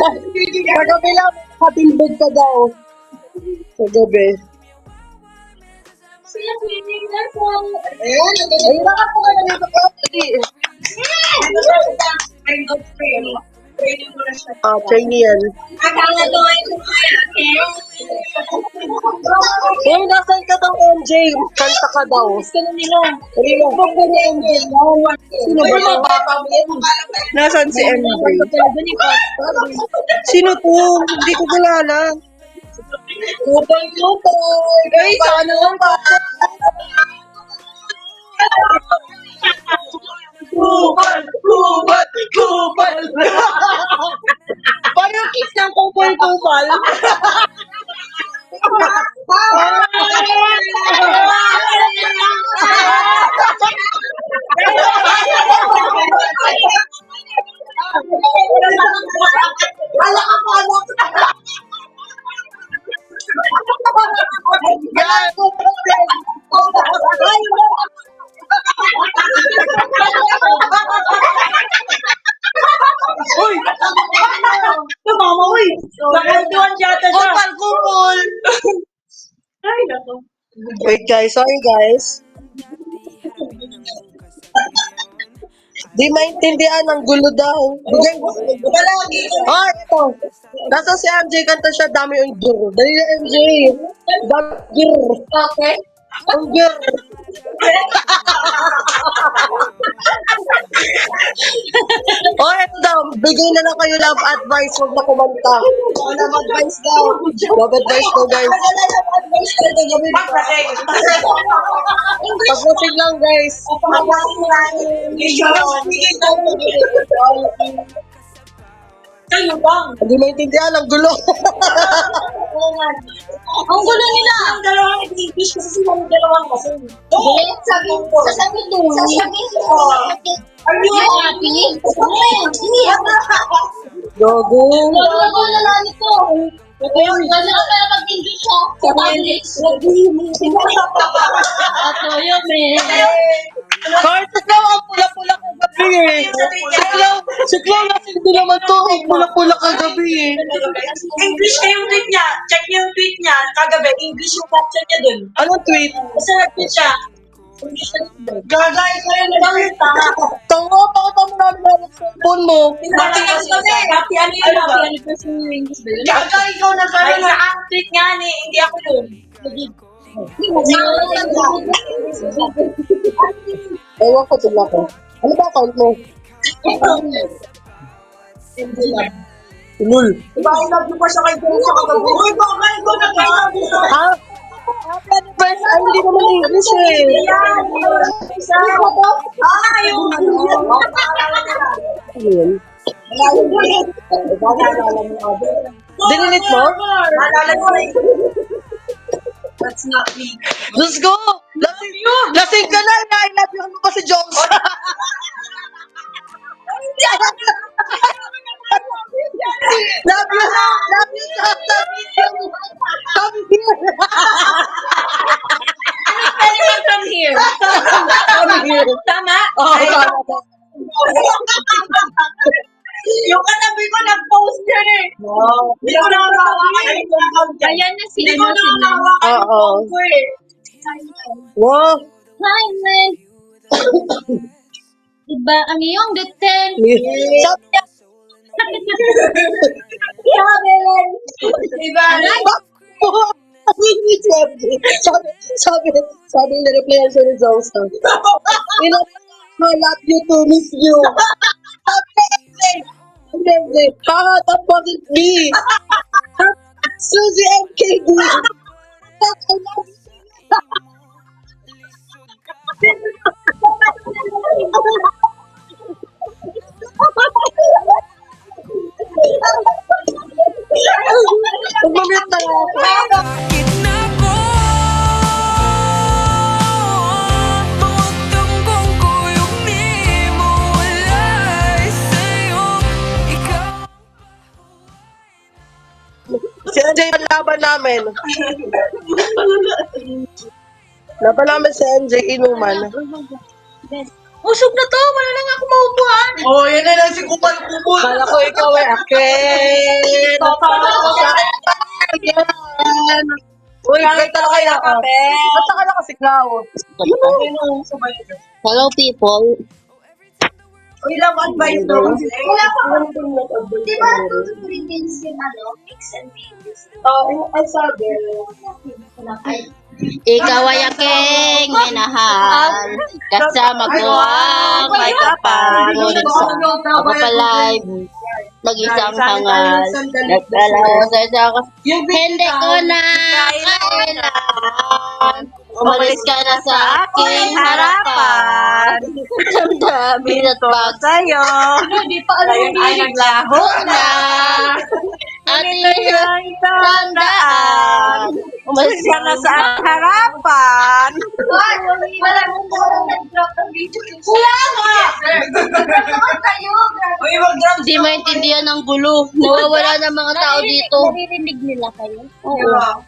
Kagabi lang, katilbog ka daw. Kagabi. Ayun, ayun na ka po kayo dito po. Trainee yan. Eh, nasan ka daw, MJ? Kanta ka daw. Dali lang. Sino ba to? Nasaan si MJ? Sino to? Hindi ko kilala. Kupal. Guys, ano ba? Kupal. Parang kiss ng kupal. Uy! Mama, uy! Nakantuan yata siya. Kupal. Wait guys, sorry guys. Di maintindihan ang gulo daw. Ah, ito. Nasa si MJ, kanta siya, dami yung dur. Dali na MJ. Dami dur. Okay. Ang dur. Oh, ito daw. Bigay na lang kayo love advice. Huwag na kumanta. Love advice daw. Love advice daw, guys. Pag-wasig lang, guys. Hindi maintindihan ang gulo. Ang gulo nila. Ang dalawang English kasi sila yung dalawang kasi. Sasabihin ko. Are you happy? Gogo. Gogo na lang ito. Gano'n ka pala mag-English ha? Sa English. Ato yun Kahit ikaw ang pula-pula kagabi eh. Si Clown lasing din naman to. Ang pula-pula kagabi eh. English na yung tweet niya. Check yung tweet niya. Kagabi, English yung caption niya dun. Anong tweet? Kasi nag-tweet siya. English na dun. Gagay sa'yo na lang yun. Tango, pakita mo namin ang cellphone mo. Happy ano yun? Happy anniversary yung English ba yun? Gagay, ikaw Ay, nagkaroon na. ang tweet nga ni, hindi ako yun. Ewan ko sila ko. Ano ba account mo? Lul. Diba, I love you pa siya kay Grace sa kagabi. Uy, baka ikaw nag-I-love you sa Ha? First, ay, hindi naman English eh. yung Ano yun? Dinilit mo? Naalala ko eh. That's not me. Let's go! Lasing ka na! I love you mo pa si Jones. Love you! Love you! Come here! Anyone from here? Come here! Tama? Oh, tama. Yung katabi ko nag-post yun eh. Wow. Hindi ko nakahawakan yung phone ko. Ayan na sila. Hindi ko nakahawakan yung Oo. phone ko eh. Wow. Hi, man. Diba, ang iyong deten. Sabi niya, Sabi lang. Diba? sabi na replyan siya ni Jones. I love you to miss you. Sabi, haha, that wasn't me. Suzy MKD. I love you. Magmamit na ako. Bakit na ko Mawagtambang ko yung di mo walay sa'yo Ikaw Si MJ ang laban namin. Laban namin si MJ Inuman. Usog na to. Wala na nga ako maupuan. Oh, yan na lang si Kupal-Kupal. Kala ko ikaw ay akin. Yan. Uy, ganda na kayo kape. Ba't saka nakasigaw? Hello, people. Uy, lang advice daw. Wala pa. Di ba Philippines yung mix and videos? Oo, ang sabi. Ikaw ay aking minahal. Kasama ko ang may kapal. Ngunit sa pagpapalive, mag-isang hangal. Nagdala sa hindi ko na kailangan. Umalis ka na sa aking harapan. Damdamin at pag Sa'yo. Di pa alam Ay, naglaho na. ating tandaan. Umalis ka na sa harapan. Wala mong nag-drop ng video. Wala nga! Drop kayo. Uy, mag-drop. Hindi maintindihan ang gulo. Nawawala ng mga tao dito. Naririnig nila kayo? Oo.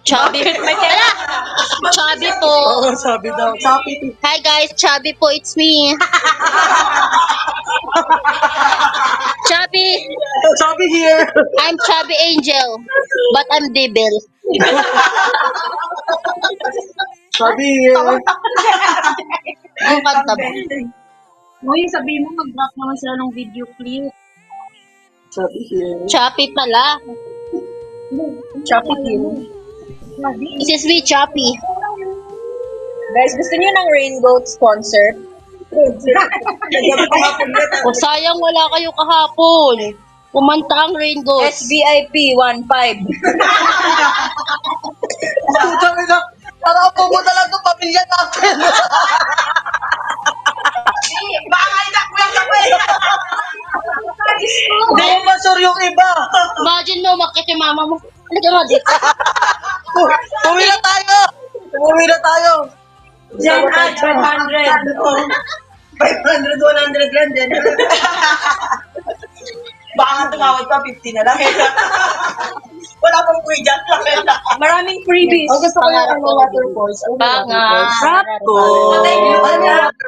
Chubby. Ala! Chubby po. Oo, sabi daw. Sabi. Hi guys, Chubby po, it's me. Chubby. Sabi here. I'm Chubby Angel, but I'm devil. Sabi here. Ang kanta ba? Uy, sabihin mo mag-drop naman sila ng video clip. Sabi here. Choppy pala. Choppy here. This is me, Choppy. Guys, gusto niyo ng Rainbow sponsor? O sayang wala kayo kahapon. Kumanta ang Rainbow. SVIP 1.5. Sabi na, parang pumunta lang itong pamilya natin. Baka inak mo lang kami. Hindi mo masur yung iba. Imagine mo, makit yung mama mo. Ano ka nga dito? Umuwi na tayo. Umuwi na tayo. Jen Ad, 500. 500, 100 lang din. Baka nga tumawad pa, 50 na lang. Wala pang free dyan lang. Maraming freebies. Ang gusto ko yung ano, waterfalls. Pangarap ko.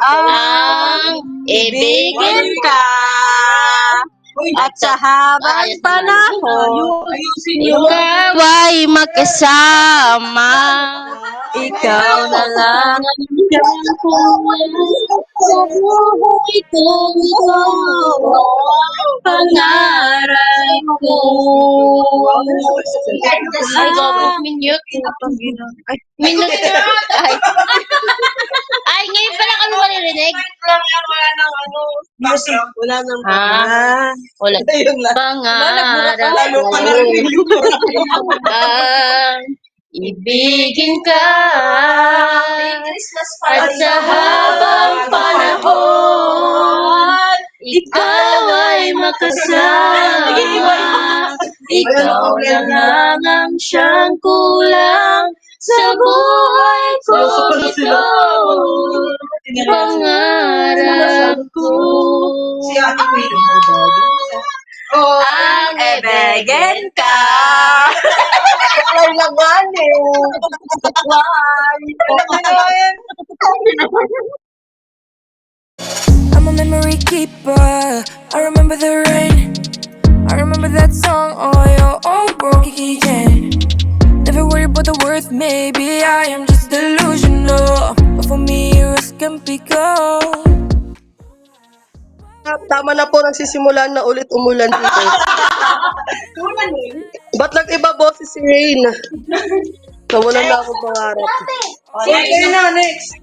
ang ibigin ka. At sa habang panahon, Ikaw ay magkasama. Ikaw na lang ang sa buhay kong ito. Pangarap ko. Ay, gagawin minute. Minute na. Ay, ngayon pala kami maririnig. Wala nang Wala. Ayun lang. Pangarap Lalo pa na rin ang ibigin ka at sa habang panahon ikaw ay makasama. Ikaw na lang ang siyang kulang sa buhay ko ito. Pangarap ko. Si Ate Queen. Ang Ebegen ka. Kailangan eh. Kailangan. I'm a memory keeper. I remember the rain. I remember that song on your own broke again. Never worry about the worth, maybe I am just delusional. But for me, risk can pick up. Tama na po, nagsisimulan na ulit umulan dito. Ba't nag-iba boses si Rain? Nawalan na akong pangarap. Sige na, next.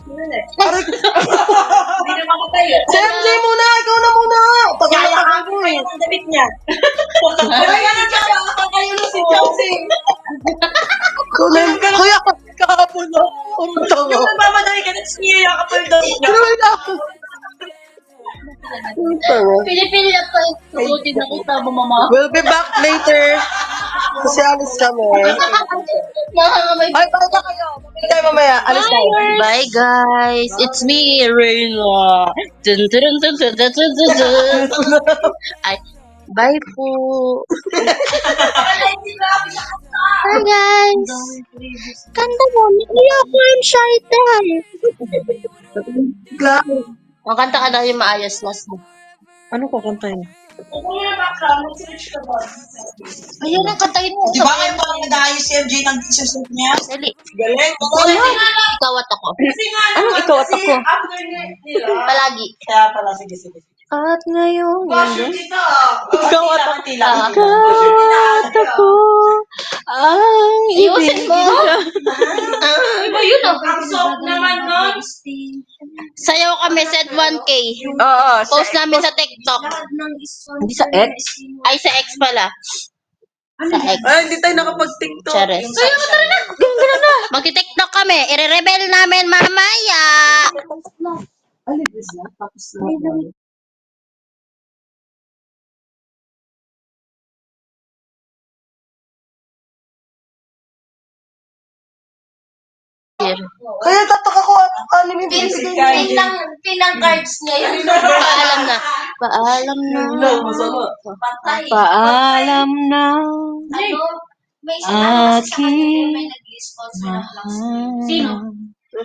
Hindi naman ko tayo. Si MJ muna, ikaw na muna. Pagkakakaan ko eh. Ang damit niya. Kaya na siya, nakakayo na si Chelsea. Kuya, kahapon na. Pumunta ko. Yung nagmamadali ka, tapos niya yung kapal daw niya. Tuloy na ako. Pili-pili na pa. Tugutin na kita mo, mama. We'll be back later. Kasi alis kami. Nangangamay. Ay, bye na kayo. Bye tayo mamaya. Alis tayo. Bye guys, it's me, Reyna. Dun, dun, dun, dun, dun, dun, dun, dun. Ay, Bye po. Hi guys. Kanta mo. Hindi ako yung shy type. Kanta ka daw yung maayos last mo. Ano ko kantahin? Ayun ang kantahin mo. Di ba kayo parang nag-aayos si MJ ng isusot niya? Dali. Galing. Ikaw at ako. Anong ikaw at ako? Palagi. Kaya pala, sige, sige. At ngayon. Ikaw at ako. At ako ang Iusin mo. Iba yun oh. Sayaw kami, send 1K. Oo. Post namin sa TikTok. Hindi sa X? Ay, sa X pala. Sa X. Ay, hindi tayo nakapag-TikTok. Chares. Magti-TikTok kami. I-reveal namin mamaya. Kaya tataka ko ano yung Pinang cards niya yun. Paalam na. Paalam na. Paalam na. May Aking Sino?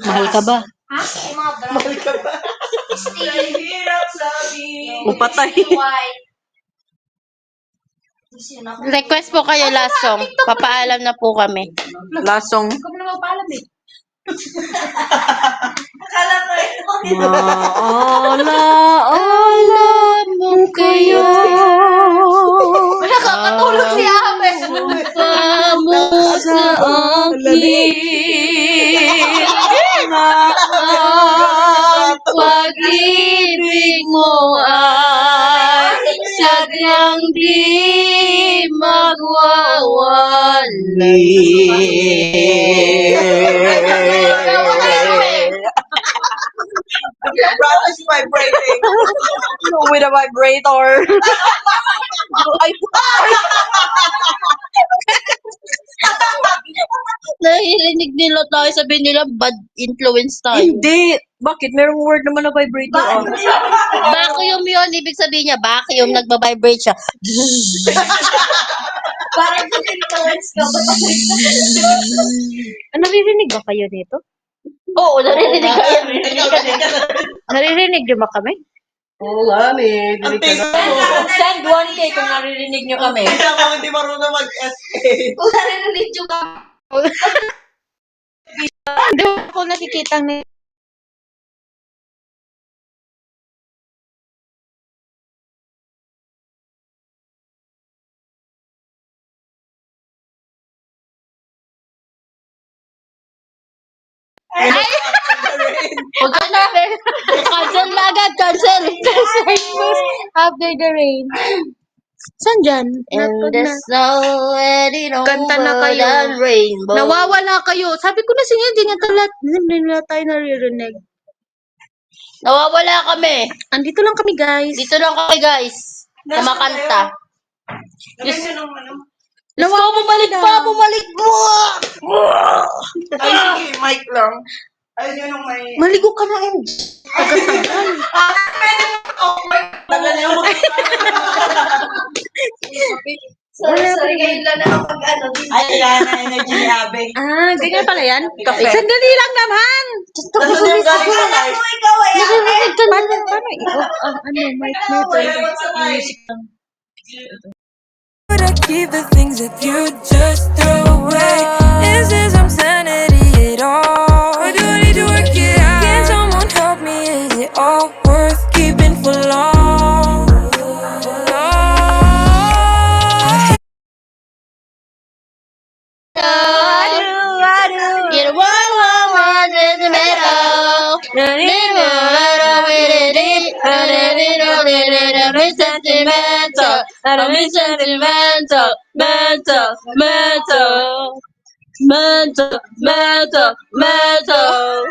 Mahal ka ba? Ha? Yung mga brown. Upatay. Request po kayo last song. Papaalam na po kami. Lasong. Ikaw mo na magpaalam eh. Maala mo kayo. Nakakatulog si Abe. Mo sa akin na ang pag-ibig mo ay sadyang di magwawali. Brother is vibrating. With a vibrator. Nahirinig nila tayo, sabihin nila bad influence tayo. Hindi. Bakit? Merong word naman na vibrator. Oh. Vacuum yun, ibig sabihin niya, vacuum, nagbabibrate siya. Parang influence ka ba? Naririnig ba kayo dito? Oo, narinig kayo. Naririnig niyo ba kami? Oo nga, eh. Ang tingin mo. Send 1K kung naririnig niyo kami. Hindi ako hindi marunong mag-SA. Kung narinig nyo ka. Hindi ako nakikita na. Huwag ka na. Cancel na agad, cancel. After the rain. Saan dyan? And the snow and it Kanta na over kayo. the rainbow. Nawawala kayo. Sabi ko na sige, hindi na tayo naririnig. Nawawala kami. Andito lang kami, guys. Dito lang kami, guys. Kumakanta. Diyos ko Let's go, bumalik pa, bumalik mo! Ay, sige, mic lang. Ayun yun yung may... Maligo ka na, MJ. Tagal niya mag- Sorry, ngayon lang na ako mag-ano. Ay, yan na energy ni Abe. Ah, ganyan pala yan? Kape. Sandali lang naman. Tapos yung galing sa live. Naririnig ka na. Paano i-off? Mic music lang. But I keep the things that you just throw away. Is this some sanity at all? Or do I need to work it out? Can someone help me? Is it all worth keeping for long? Get a one in the middle. Mental.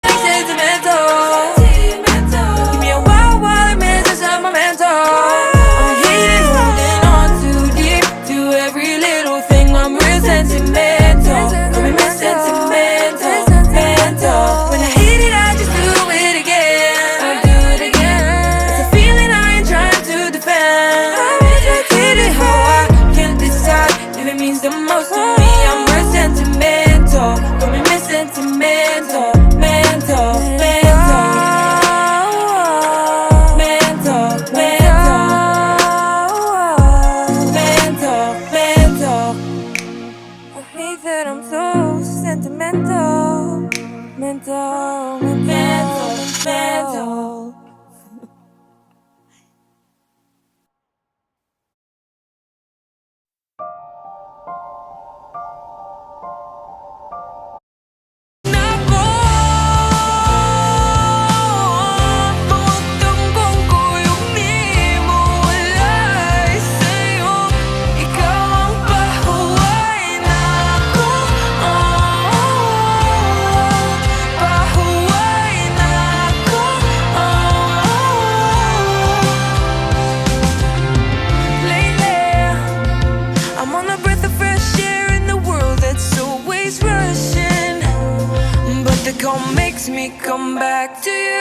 Sentimental. Give me a wild, wild message of my mental. I'm hating, holding on too deep to every little thing. I'm real sentimental. I'm real sentimental. Mental. When I hate it, I just do it again. I do it again. It's a feeling I ain't trying to defend. mental, mental, mental. I'm on a breath of fresh air in the world that's always rushing, but the call makes me come back to you.